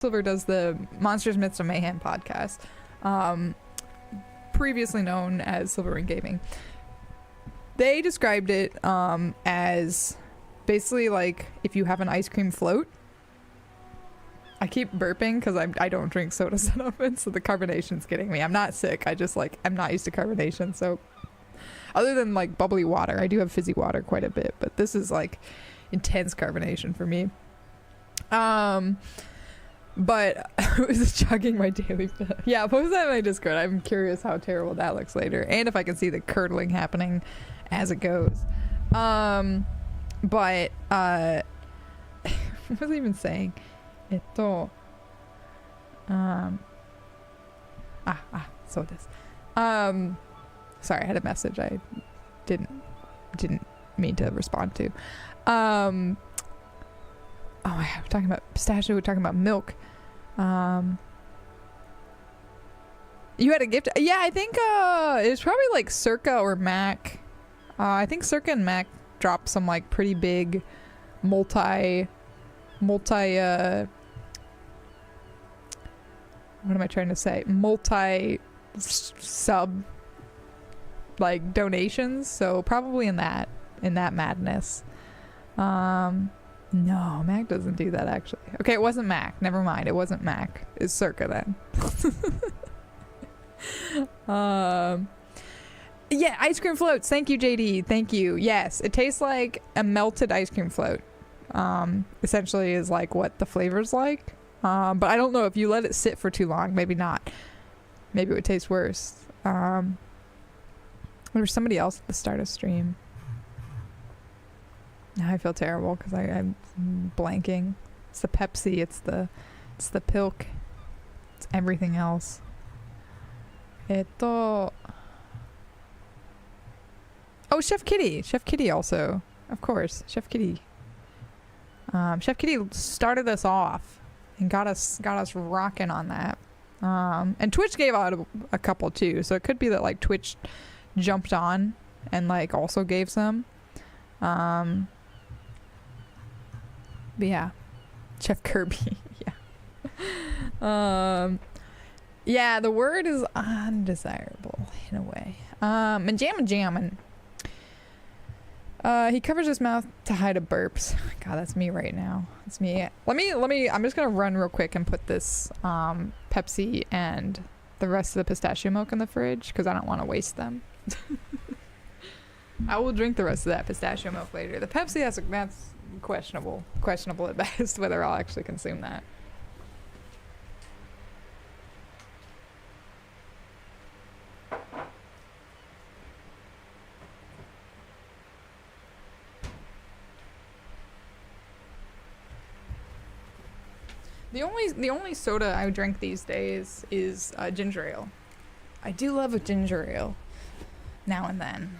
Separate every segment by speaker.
Speaker 1: Silver does the Monsters, Myths, and Mayhem podcast, previously known as Silver Ring Gaming. They described it as basically like if you have an ice cream float. I keep burping because I don't drink sodas that often, so the carbonation's getting me. I'm not sick, I just like I'm not used to carbonation, so other than like bubbly water, I do have fizzy water quite a bit, but this is like intense carbonation for me. But I was chugging my daily fit. Yeah, post that in my Discord. I'm curious how terrible that looks later, and if I can see the curdling happening as it goes. But what was I even saying? So this. Sorry, I had a message I didn't mean to respond to. Oh, we're talking about pistachio. We're talking about milk. You had a gift. Yeah, I think it was probably like Circa or Mac. I think Circa and Mac dropped some like pretty big multi what am I trying to say? Multi sub like donations. So probably in that madness. No, Mac doesn't do that actually. Okay, it wasn't Mac. Never mind. It wasn't Mac. It's Circa then. Yeah, ice cream floats. Thank you, JD. Thank you. Yes, it tastes like a melted ice cream float. Essentially is like what the flavor's like. But I don't know if you let it sit for too long. Maybe not. Maybe it would taste worse. There was somebody else at the start of stream. Now I feel terrible because I'm blanking. It's the Pepsi. It's the Pilk. It's everything else. Oh, Chef Kitty. Chef Kitty also. Of course. Chef Kitty. Chef Kitty started us off and got us rocking on that. And Twitch gave out a couple too. So it could be that like Twitch jumped on and like also gave some. But yeah, Chef Kirby. Yeah. Yeah, the word is undesirable in a way. And jammin'. He covers his mouth to hide a burps. God, that's me right now. That's me. Let me. I'm just gonna run real quick and put this Pepsi and the rest of the pistachio milk in the fridge because I don't want to waste them. I will drink the rest of that pistachio milk later. The Pepsi, that's questionable at best whether I'll actually consume that. The only soda I drink these days is ginger ale. I do love a ginger ale now and then.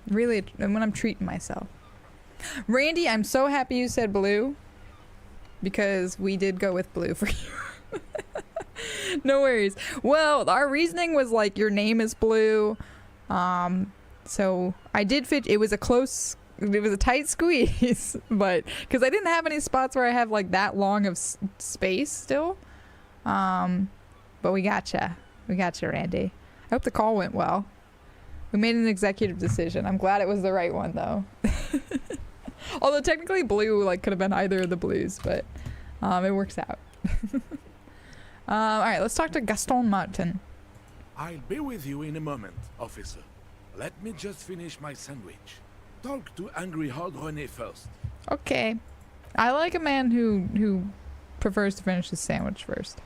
Speaker 1: Really, when I'm treating myself. Randy, I'm so happy you said blue because we did go with blue for you. No worries. Well, our reasoning was like your name is blue. So I did fit. It was a tight squeeze, but because I didn't have any spots where I have like that long of space still. But we gotcha, Randy. I hope the call went well. We made an executive decision. I'm glad it was the right one though. Although technically blue like could have been either of the blues, but it works out. All right, let's talk to Gaston Martin.
Speaker 2: I'll be with you in a moment, officer. Let me just finish my sandwich. Talk to Angry Hard René first.
Speaker 1: Okay. I like a man who prefers to finish his sandwich first.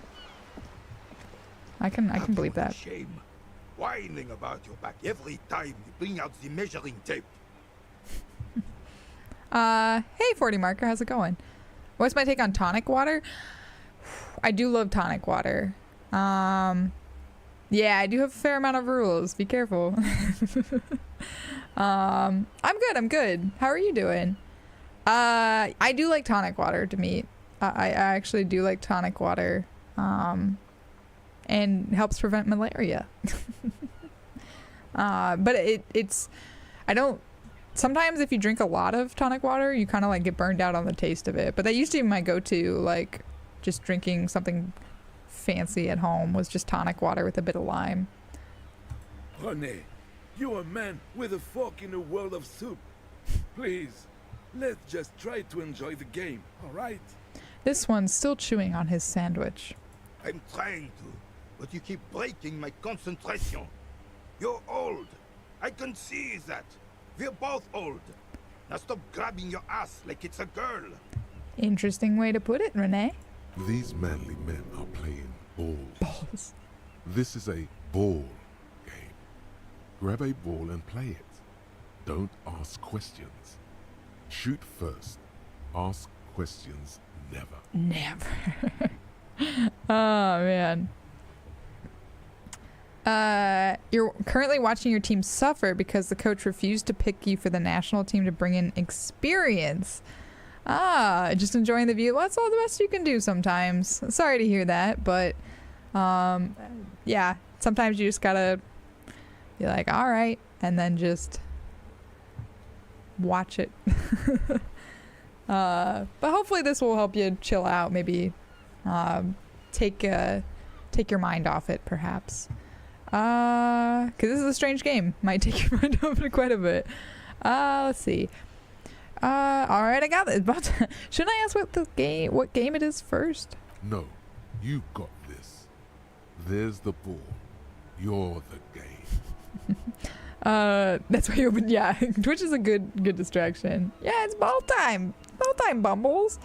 Speaker 1: I can believe that.
Speaker 3: Shame. Whining about your back every time you bring out the measuring tape.
Speaker 1: Hey 40 Marker, how's it going? What's my take on tonic water? I do love tonic water. Yeah, I do have a fair amount of rules. Be careful. I'm good. How are you doing? I do like tonic water to meet. I actually do like tonic water. And helps prevent malaria. But it's I don't sometimes if you drink a lot of tonic water, you kind of like get burned out on the taste of it. But that used to be my go-to, like just drinking something fancy at home was just tonic water with a bit of lime.
Speaker 2: René, you're a man with a fork in a world of soup. Please, let's just try to enjoy the game, all right?
Speaker 1: This one's still chewing on his sandwich.
Speaker 3: I'm trying to, but you keep breaking my concentration. You're old. I can see that. We're both old. Now stop grabbing your ass like it's a girl.
Speaker 1: Interesting way to put it, Renee.
Speaker 4: These manly men are playing balls.
Speaker 1: Balls.
Speaker 4: This is a ball game. Grab a ball and play it. Don't ask questions. Shoot first. Ask questions never.
Speaker 1: Never. Oh, man. You're currently watching your team suffer because the coach refused to pick you for the national team to bring in experience. Just enjoying the view. Well, that's all the best you can do sometimes. Sorry to hear that, but yeah, sometimes you just gotta be like, all right, and then just watch it. But hopefully this will help you chill out, maybe take your mind off it, perhaps. Because this is a strange game. Might take your mind off it quite a bit. Let's see. Alright, I got this. But shouldn't I ask what game it is first?
Speaker 4: No, you got this. There's the ball. You're the game.
Speaker 1: That's why you open. Yeah, Twitch is a good distraction. Yeah, it's ball time. Ball time, Bumbles.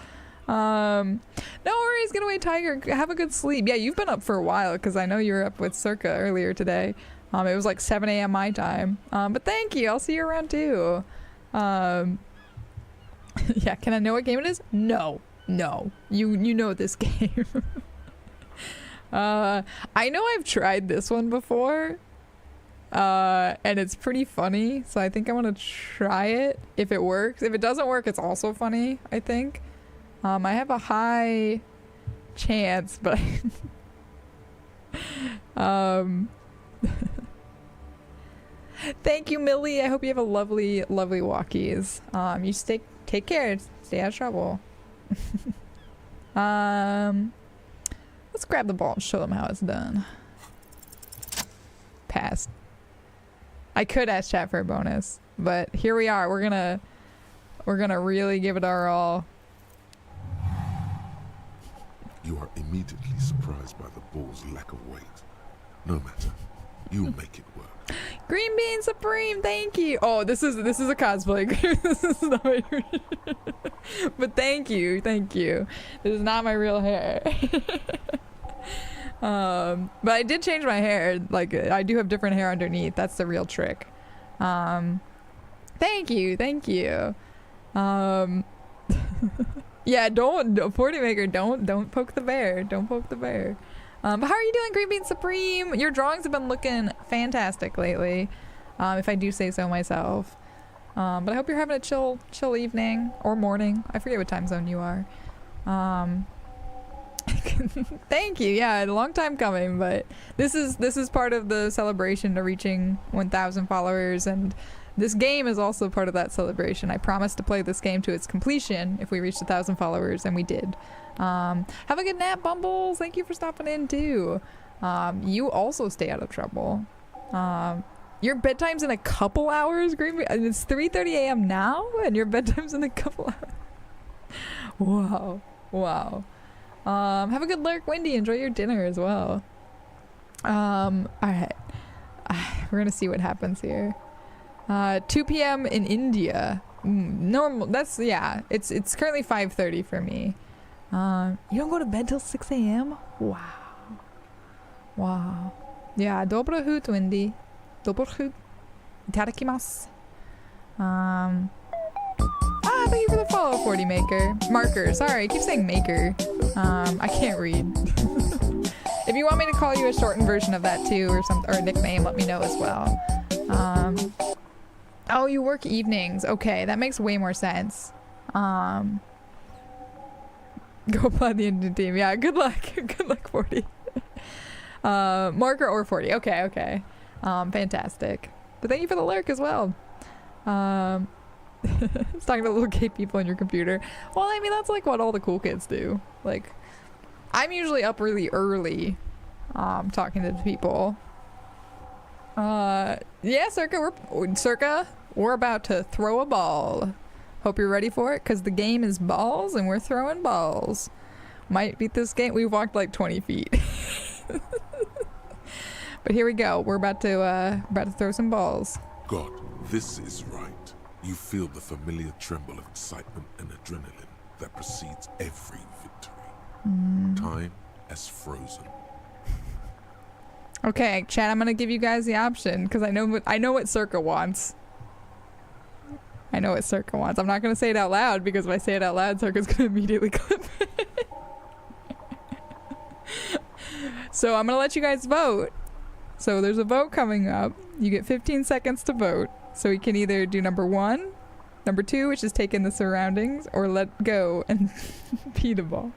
Speaker 1: No worries, get away, Tiger. Have a good sleep. Yeah, you've been up for a while because I know you were up with Circa earlier today. It was like 7 a.m. my time. But thank you. I'll see you around too. Yeah, can I know what game it is? No. You know this game. I know I've tried this one before. And it's pretty funny, so I think I want to try it if it works. If it doesn't work, it's also funny, I think. I have a high chance, but thank you, Millie. I hope you have a lovely walkies. You take care, stay out of trouble. Let's grab the ball and show them how it's done. Passed. I could ask chat for a bonus, but here we are. We're gonna really give it our all.
Speaker 4: You are immediately surprised by the ball's lack of weight. No matter. You'll make it work.
Speaker 1: Green Bean Supreme, thank you. Oh, this is a cosplay. This is not my but thank you. This is not my real hair. But I did change my hair. Like, I do have different hair underneath. That's the real trick. Thank you. Yeah, don't 40 maker. Don't poke the bear. Don't poke the bear. But how are you doing, Green Bean Supreme? Your drawings have been looking fantastic lately, if I do say so myself. But I hope you're having a chill evening or morning. I forget what time zone you are. Thank you. Yeah, a long time coming, but this is part of the celebration to reaching 1,000 followers, and this game is also part of that celebration. I promised to play this game to its completion if we reached 1,000 followers, and we did. Have a good nap, Bumbles. Thank you for stopping in too. You also stay out of trouble. Your bedtime's in a couple hours, Green. And it's 3:30 a.m. now, and your bedtime's in a couple hours. Wow. Have a good lurk, Wendy. Enjoy your dinner as well. Alright. We're gonna see what happens here. 2 p.m. in India. Normal. That's, yeah. It's currently 5:30 for me. You don't go to bed till 6 a.m.? Wow. Yeah, dobro hut, Wendy. Dobro hut. Itadakimasu. Thank you for the follow, 40 maker. Marker. Sorry, I keep saying maker. I can't read. If you want me to call you a shortened version of that too, or a nickname, let me know as well. Oh, you work evenings. Okay, that makes way more sense. Go apply the Indian team. Yeah, good luck. Good luck, 40. Marker or 40. Okay. Fantastic. But thank you for the lurk as well. It's talking to little gay people on your computer. Well, I mean, that's like what all the cool kids do. Like, I'm usually up really early, talking to people. Yeah, Circa, we're about to throw a ball. Hope you're ready for it, because the game is balls and we're throwing balls. Might beat this game. We've walked like 20 feet. But here we go. We're about to throw some balls.
Speaker 4: God, this is right. You feel the familiar tremble of excitement and adrenaline that precedes every victory. Time has frozen.
Speaker 1: Okay, chat, I'm gonna give you guys the option because I know what Circa wants. I know what Circa wants. I'm not gonna say it out loud because if I say it out loud, Circa's gonna immediately clip it. So I'm gonna let you guys vote. So there's a vote coming up. You get 15 seconds to vote. So we can either do number 1, number 2, which is take in the surroundings, or let go and pee the ball.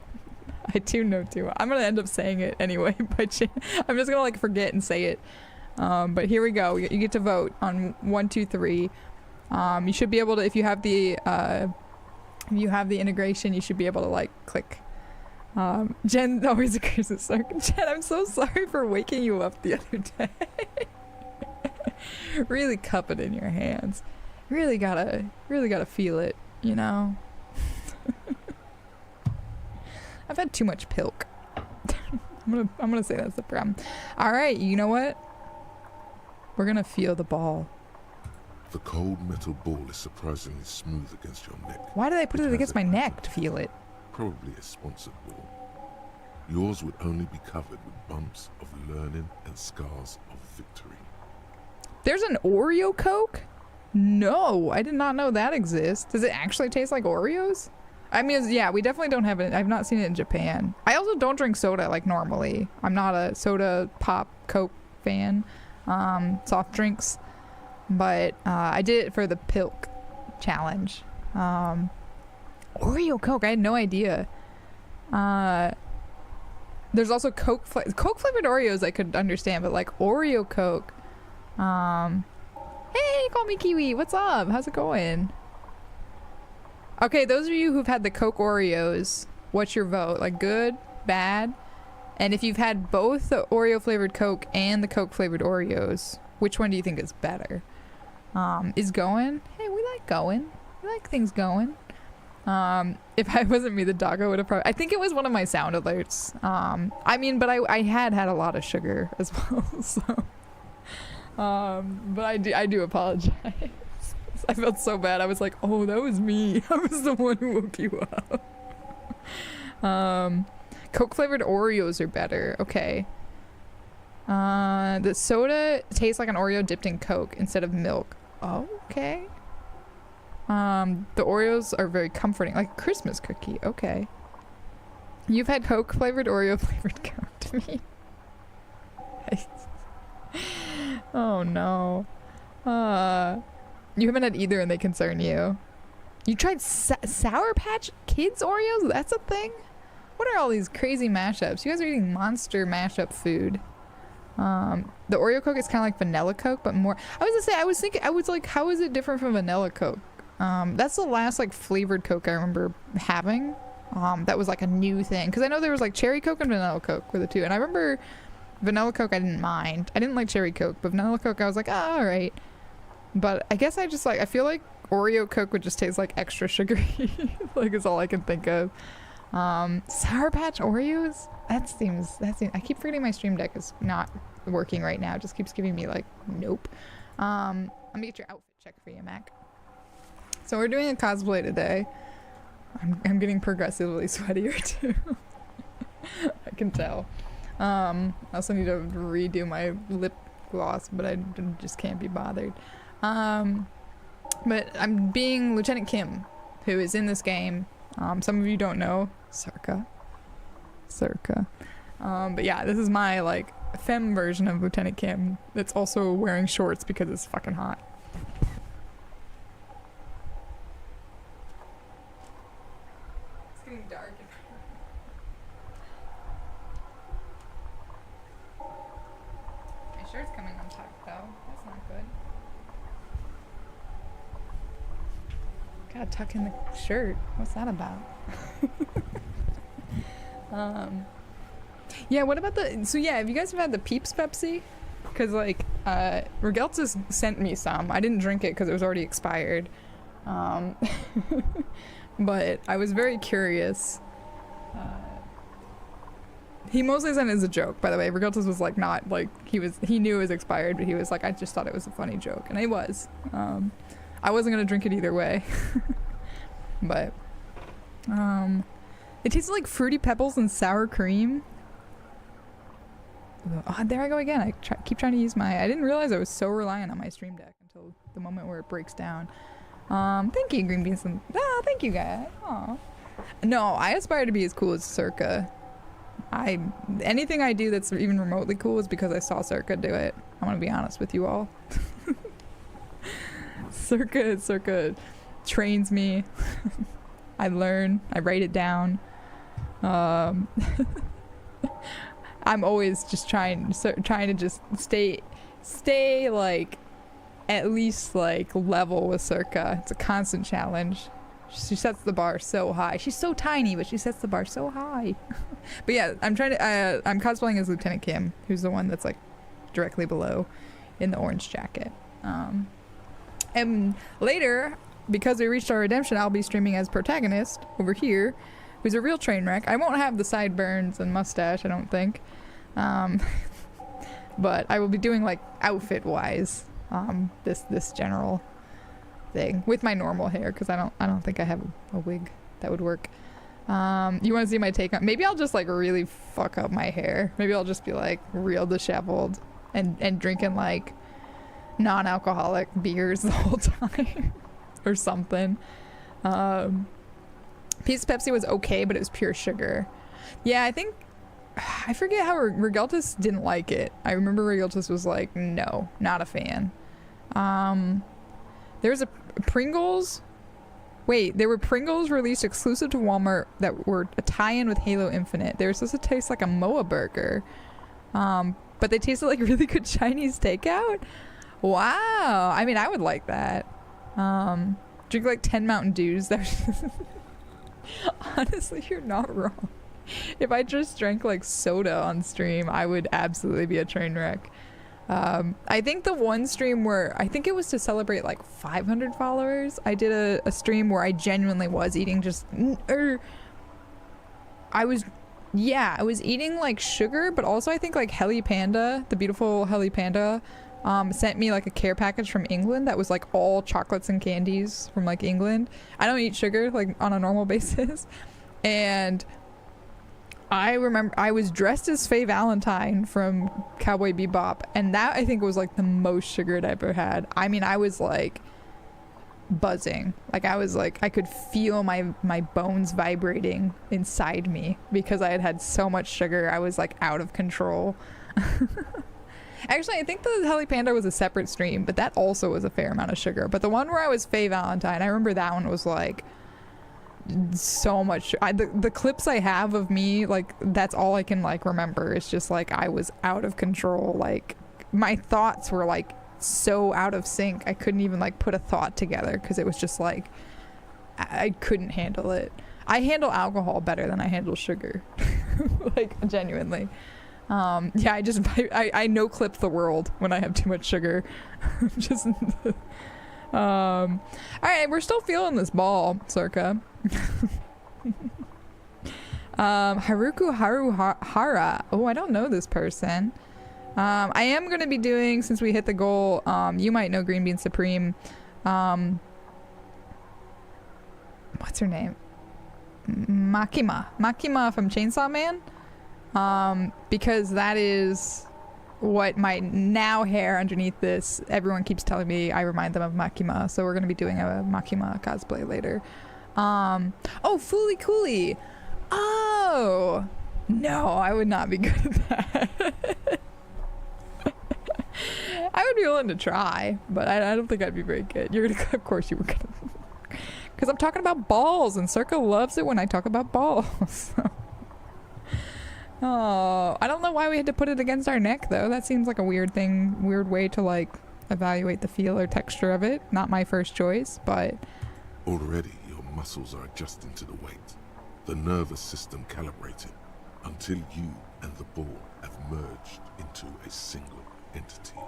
Speaker 1: I do know too. I'm gonna end up saying it anyway by chance. I'm just gonna like forget and say it. But here we go. You get to vote on 1, 2, 3. You should be able to, if you have the integration, you should be able to like click. Jen always agrees with Circa. Jen, I'm so sorry for waking you up the other day. Really cup it in your hands. Really gotta feel it, you know? I've had too much pilk. I'm gonna say that's the problem. Alright, you know what? We're gonna feel the ball.
Speaker 4: The cold metal ball is surprisingly smooth against your neck.
Speaker 1: Why did I put it against my neck to feel it?
Speaker 4: Probably a sponsored ball. Yours would only be covered with bumps of learning and scars of victory.
Speaker 1: There's an Oreo Coke? No, I did not know that exists. Does it actually taste like Oreos? I mean, yeah, we definitely don't have it. I've not seen it in Japan. I also don't drink soda like normally. I'm not a soda, pop, Coke fan. Soft drinks. But I did it for the Pilk challenge. Oreo Coke, I had no idea. There's also Coke flavored Oreos I could understand, but like Oreo Coke. Hey, call me Kiwi. What's up? How's it going? Okay, those of you who've had the Coke Oreos, what's your vote? Like good, bad? And if you've had both the Oreo flavored Coke and the Coke flavored Oreos, which one do you think is better? Is going? Hey, we like going. We like things going. If I wasn't me, the doggo would have probably... I think it was one of my sound alerts. I mean, but I had a lot of sugar as well, so... but I do apologize. I felt so bad. I was like, oh, that was me. I was the one who woke you up. Coke flavored Oreos are better. Okay. The soda tastes like an Oreo dipped in Coke instead of milk. Oh, okay. The Oreos are very comforting, like a Christmas cookie. Okay. You've had Coke flavored Oreo flavored Coke to me. Oh no. You haven't had either and they concern you. You tried Sour Patch Kids Oreos? That's a thing? What are all these crazy mashups? You guys are eating monster mashup food. The Oreo Coke is kind of like vanilla Coke, but more... I was thinking, how is it different from vanilla Coke? That's the last like flavored Coke I remember having. That was like a new thing. Because I know there was like cherry Coke and vanilla Coke were the two. And I remember vanilla Coke I didn't mind. I didn't like cherry Coke, but vanilla Coke I was like, oh, alright. But I guess I just like... I feel like Oreo Coke would just taste like extra sugary. Like is all I can think of. Sour Patch Oreos? That seems... I keep forgetting my stream deck is not working right now. It just keeps giving me like, nope. Let me get your outfit check for you, Mac. So we're doing a cosplay today. I'm getting progressively sweatier too. I can tell. I also need to redo my lip gloss, but I just can't be bothered. But I'm being Lieutenant Kim, who is in this game. Some of you don't know. Circa. But yeah, this is my like femme version of Lieutenant Kim that's also wearing shorts because it's fucking hot. It's getting dark. My shirt's coming untucked though. That's not good. Gotta tuck in the shirt. What's that about? Yeah, what about the... So yeah, have you guys have had the Peeps Pepsi? Because, like, Regeltus sent me some. I didn't drink it because it was already expired. But I was very curious. He mostly sent it as a joke, by the way. Regeltus was, like, not, like... He knew it was expired, but he was like, I just thought it was a funny joke. And it was. I wasn't gonna drink it either way. But... it tastes like Fruity Pebbles and sour cream. Oh, there I go again. I keep trying to use my... I didn't realize I was so reliant on my stream deck until the moment where it breaks down. Thank you, Green Beans. Thank you, guys. Aw. No, I aspire to be as cool as Circa. Anything I do that's even remotely cool is because I saw Circa do it. I'm gonna be honest with you all. Circa trains me. I learn. I write it down. I'm always just trying to just stay like at least like level with Circa. It's a constant challenge. She sets the bar so high. She's so tiny, but she sets the bar so high. But yeah, I'm cosplaying as Lieutenant Kim, who's the one that's like directly below in the orange jacket. And later, because we reached our redemption, I'll be streaming as protagonist over here, who's a real train wreck. I won't have the sideburns and mustache, I don't think. But I will be doing like outfit-wise, this general thing with my normal hair, because I don't think I have a wig that would work. You want to see my take on? Maybe I'll just like really fuck up my hair. Maybe I'll just be like real disheveled and drinking like non-alcoholic beers the whole time or something. Peace Pepsi was okay, but it was pure sugar. Yeah, I forget how Regeltus didn't like it. I remember Regeltus was like, no, not a fan. There's a Pringles. Wait, there were Pringles released exclusive to Walmart that were a tie-in with Halo Infinite. They were supposed to taste like a Moa burger. But they tasted like really good Chinese takeout. Wow. I mean, I would like that. Drink like 10 Mountain Dews. Honestly, you're not wrong. If I just drank like soda on stream, I would absolutely be a train wreck. I think the one stream where I think it was to celebrate like 500 followers, I did a stream where I genuinely was eating I was eating like sugar, but also I think like Heli Panda, the beautiful Heli Panda, sent me like a care package from England that was like all chocolates and candies from like England. I don't eat sugar like on a normal basis. And I remember I was dressed as Faye Valentine from Cowboy Bebop, and that I think was like the most sugar I'd ever had. I mean, I was like buzzing. Like I was like, I could feel my bones vibrating inside me because I had had so much sugar. I was like out of control. Actually, I think the Heli Panda was a separate stream, but that also was a fair amount of sugar. But the one where I was Faye Valentine, I remember that one was like so much. The clips I have of me, like that's all I can like remember. It's just like I was out of control. Like my thoughts were like so out of sync. I couldn't even like put a thought together because it was just like I couldn't handle it. I handle alcohol better than I handle sugar. Like genuinely. Yeah, I no clip the world when I have too much sugar. Just all right, we're still feeling this ball, Circa. Haruku Haruhara. Oh, I don't know this person. I am going to be doing, since we hit the goal, you might know Green Bean Supreme. What's her name? Makima from Chainsaw Man. Because that is what my now hair underneath this, everyone keeps telling me I remind them of Makima, so we're going to be doing a Makima cosplay later. Oh, Fooly Cooly. Oh, no, I would not be good at that. I would be willing to try, but I don't think I'd be very good. You're gonna, of course you were gonna, because I'm talking about balls, and Circa loves it when I talk about balls. So. Oh, I don't know why we had to put it against our neck though. That seems like a weird way to like evaluate the feel or texture of it. Not my first choice, but
Speaker 4: Already your muscles are adjusting to the weight, the nervous system calibrating, until you and the ball have merged into a single entity.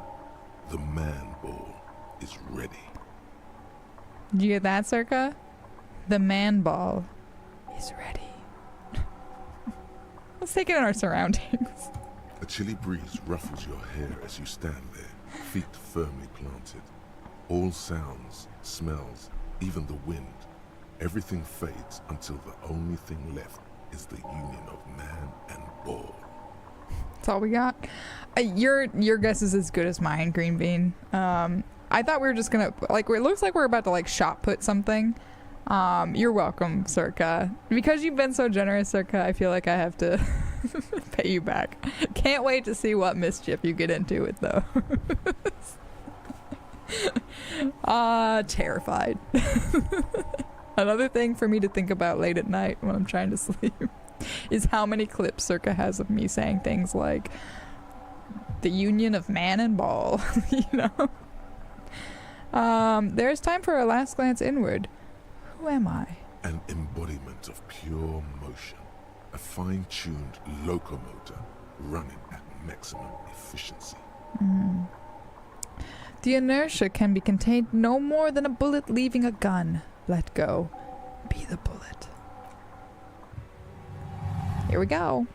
Speaker 4: The man ball is ready.
Speaker 1: Did you get that, Circa? The man ball is ready. Let's take it in our surroundings.
Speaker 4: A chilly breeze ruffles your hair as you stand there, feet firmly planted. All sounds, smells, even the wind, everything fades until the only thing left is the union of man and ball.
Speaker 1: That's all we got. Your guess is as good as mine, Green Bean. I thought we were just gonna, like, it looks like we're about to, like, shot put something. You're welcome, Circa. Because you've been so generous, Circa, I feel like I have to pay you back. Can't wait to see what mischief you get into with those. Terrified. Another thing for me to think about late at night when I'm trying to sleep is how many clips Circa has of me saying things like the union of man and ball, you know? There's time for a last glance inward. Who am I?
Speaker 4: An embodiment of pure motion, a fine-tuned locomotor running at maximum efficiency.
Speaker 1: The inertia can be contained no more than a bullet leaving a gun. Let go. Be the bullet. Here we go.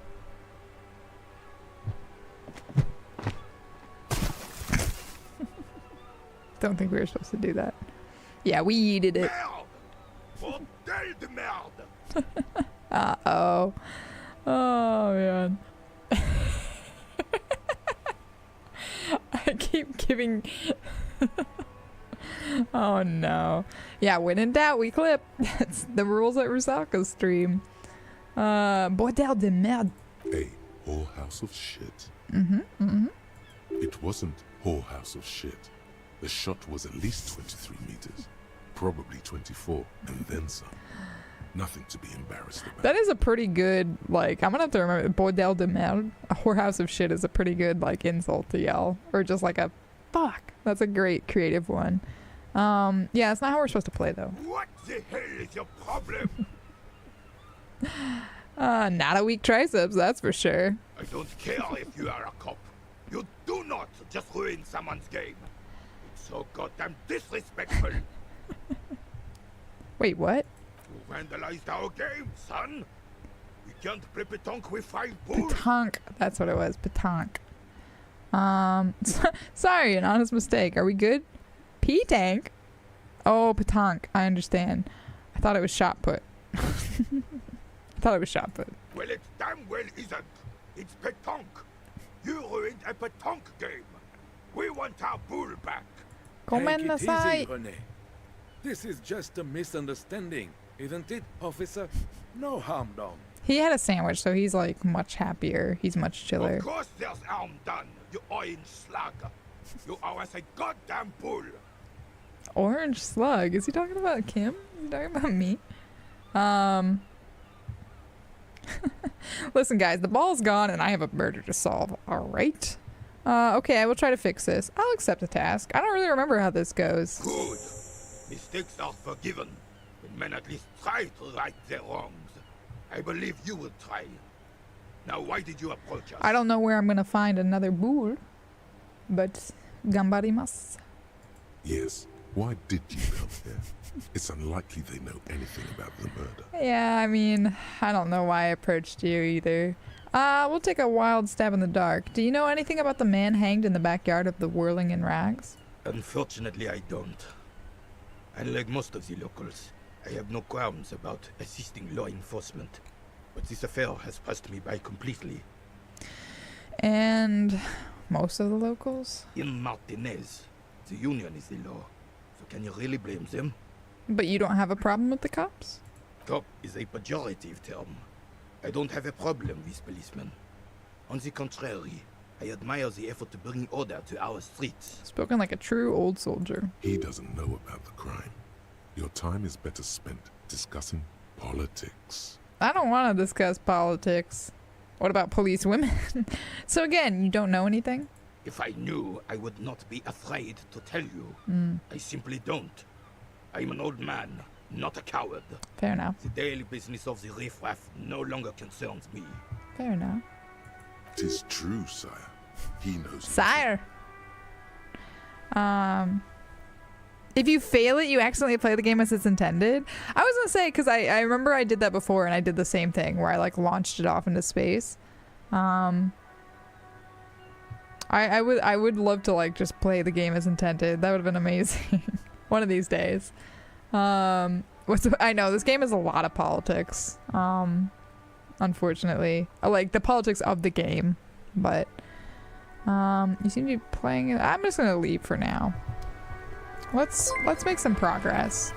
Speaker 1: Don't think we were supposed to do that. Yeah, we yeeted it.
Speaker 3: Merde! Bordel de merde!
Speaker 1: Uh-oh. Oh, man. I keep giving... Oh, no. Yeah, when in doubt, we clip. That's the rules at Rusaka's stream. Bordel de merde.
Speaker 4: A whorehouse of shit.
Speaker 1: Mm-hmm.
Speaker 4: It wasn't whorehouse of shit. The shot was at least 23 meters, probably 24, and then some. Nothing to be embarrassed about.
Speaker 1: That is a pretty good, like, I'm gonna have to remember, bordel de merde. A whorehouse of shit is a pretty good, like, insult to yell. Or just like a, fuck. That's a great creative one. Yeah, that's not how we're supposed to play, though.
Speaker 3: What the hell is your problem?
Speaker 1: Not a weak triceps, that's for sure.
Speaker 3: I don't care if you are a cop. You do not just ruin someone's game. It's so goddamn disrespectful.
Speaker 1: Wait, what?
Speaker 3: You vandalized our game, son. We can't play petanque with 5 balls.
Speaker 1: Petanque. That's what it was. Petanque. Sorry, an honest mistake. Are we good? P-tank? Oh, petanque. I understand. I thought it was shot put. I thought it was shot put.
Speaker 3: Well, it damn well isn't. It's petanque. You ruined a petanque game. We want our bull back.
Speaker 2: Take it
Speaker 1: Komennasai.
Speaker 2: easy, René. This is just a misunderstanding, isn't it, officer? No harm done.
Speaker 1: He had a sandwich, so he's like much happier. He's much chiller.
Speaker 3: Of course there's harm done, you orange slug. You are as a goddamn bull.
Speaker 1: Orange slug. Is he talking about Kim? Is he talking about me? Listen, guys, the ball's gone and I have a murder to solve. All right. Okay, I will try to fix this. I'll accept the task. I don't really remember how this goes.
Speaker 3: Good. Mistakes are forgiven when men at least try to right their wrongs. I believe you will try. Now, why did you approach us?
Speaker 1: I don't know where I'm gonna find another bull, but gambarimasu.
Speaker 4: Yes, why did you come here? It's unlikely they know anything about the murder.
Speaker 1: Yeah, I mean, I don't know why I approached you either. We'll take a wild stab in the dark. Do you know anything about the man hanged in the backyard of the Whirling in Rags?
Speaker 3: Unfortunately, I don't. Unlike most of the locals, I have no qualms about assisting law enforcement. But this affair has passed me by completely.
Speaker 1: And most of the locals?
Speaker 3: In Martinez, the union is the law. So can you really blame them?
Speaker 1: But you don't have a problem with the cops?
Speaker 3: Cop is a pejorative term. I don't have a problem with policemen. On the contrary, I admire the effort to bring order to our streets.
Speaker 1: Spoken like a true old soldier.
Speaker 4: He doesn't know about the crime. Your time is better spent discussing politics.
Speaker 1: I don't want to discuss politics. What about police women? So again, you don't know anything?
Speaker 3: If I knew, I would not be afraid to tell you. I simply don't. I'm an old man. not a coward.
Speaker 1: Fair enough.
Speaker 3: The daily business of the riffraff no longer concerns me.
Speaker 1: Fair enough.
Speaker 4: 'Tis true, sire. He knows.
Speaker 1: Sire! If you fail it, you accidentally play the game as it's intended. I was gonna say, because I remember I did that before and I did the same thing where I like launched it off into space. I would love to like just play the game as intended. That would have been amazing. One of these days. I know this game has a lot of politics. Unfortunately, I like the politics of the game, but you seem to be playing it. I'm just gonna leave for now. Let's make some progress.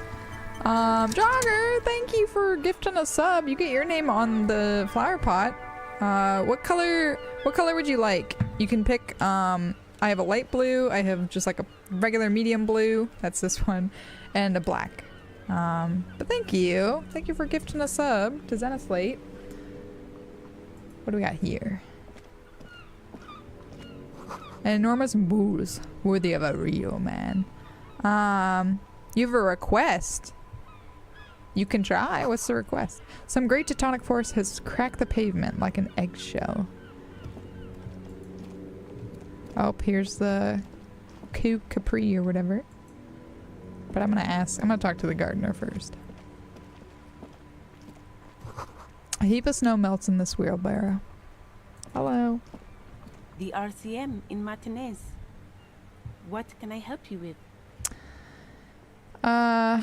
Speaker 1: Jogger, thank you for gifting a sub. You get your name on the flower pot. What color would you like? You can pick, I have a light blue, I have just like a regular medium blue, that's this one, and a black. But thank you. Thank you for gifting a sub to Xenoslate. What do we got here? An enormous booze, worthy of a real man. You have a request. You can try. What's the request? Some great tectonic force has cracked the pavement like an eggshell. Oh, here's the Capri or whatever. But I'm gonna talk to the gardener first. A heap of snow melts in this wheelbarrow. Hello.
Speaker 5: The RCM in Martinez. What can I help you with?
Speaker 1: I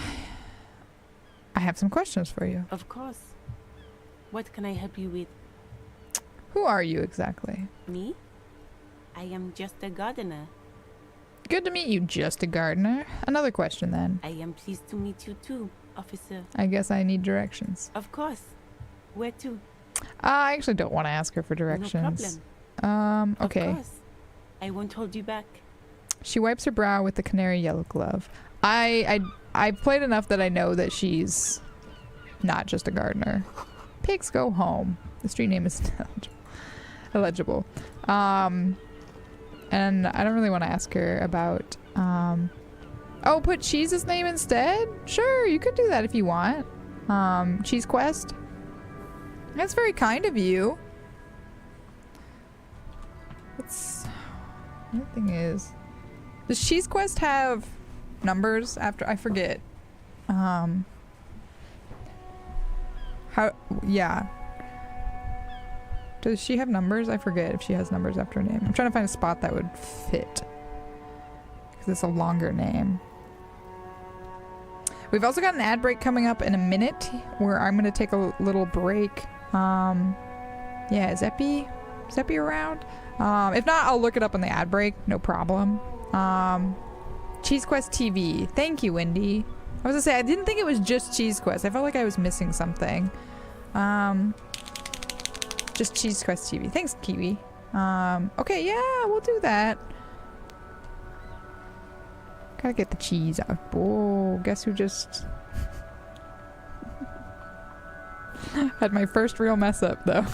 Speaker 1: have some questions for you.
Speaker 5: Of course. What can I help you with?
Speaker 1: Who are you exactly?
Speaker 5: Me? I am just a gardener.
Speaker 1: Good to meet you, just a gardener. Another question then.
Speaker 5: I am pleased to meet you too, officer.
Speaker 1: I guess I need directions.
Speaker 5: Of course. Where to?
Speaker 1: I actually don't want to ask her for
Speaker 5: No
Speaker 1: directions.
Speaker 5: problem.
Speaker 1: Okay.
Speaker 5: Of course. I won't hold you back.
Speaker 1: She wipes her brow with the canary yellow glove. I've played enough that I know that she's not just a gardener. Pigs go home. The street name is illegible. And I don't really want to ask her about oh, put Cheese's name instead? Sure, you could do that if you want. Cheese Quest. That's very kind of you. The thing is, does Cheese Quest have numbers after? I forget. Yeah. Does she have numbers? I forget if she has numbers after her name. I'm trying to find a spot that would fit. Because it's a longer name. We've also got an ad break coming up in a minute where I'm going to take a little break. Yeah, is Epi around? If not, I'll look it up on the ad break. No problem. Cheese Quest TV. Thank you, Wendy. I was gonna say, I didn't think it was just Cheese Quest. I felt like I was missing something. Just Cheese Quest TV. Thanks, Kiwi. Okay, yeah, we'll do that. Gotta get the cheese out. Oh, guess who just... had my first real mess up, though.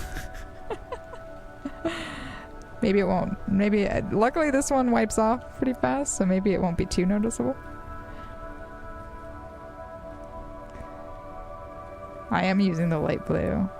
Speaker 1: Maybe it won't. Maybe... luckily, this one wipes off pretty fast, so maybe it won't be too noticeable. I am using the light blue.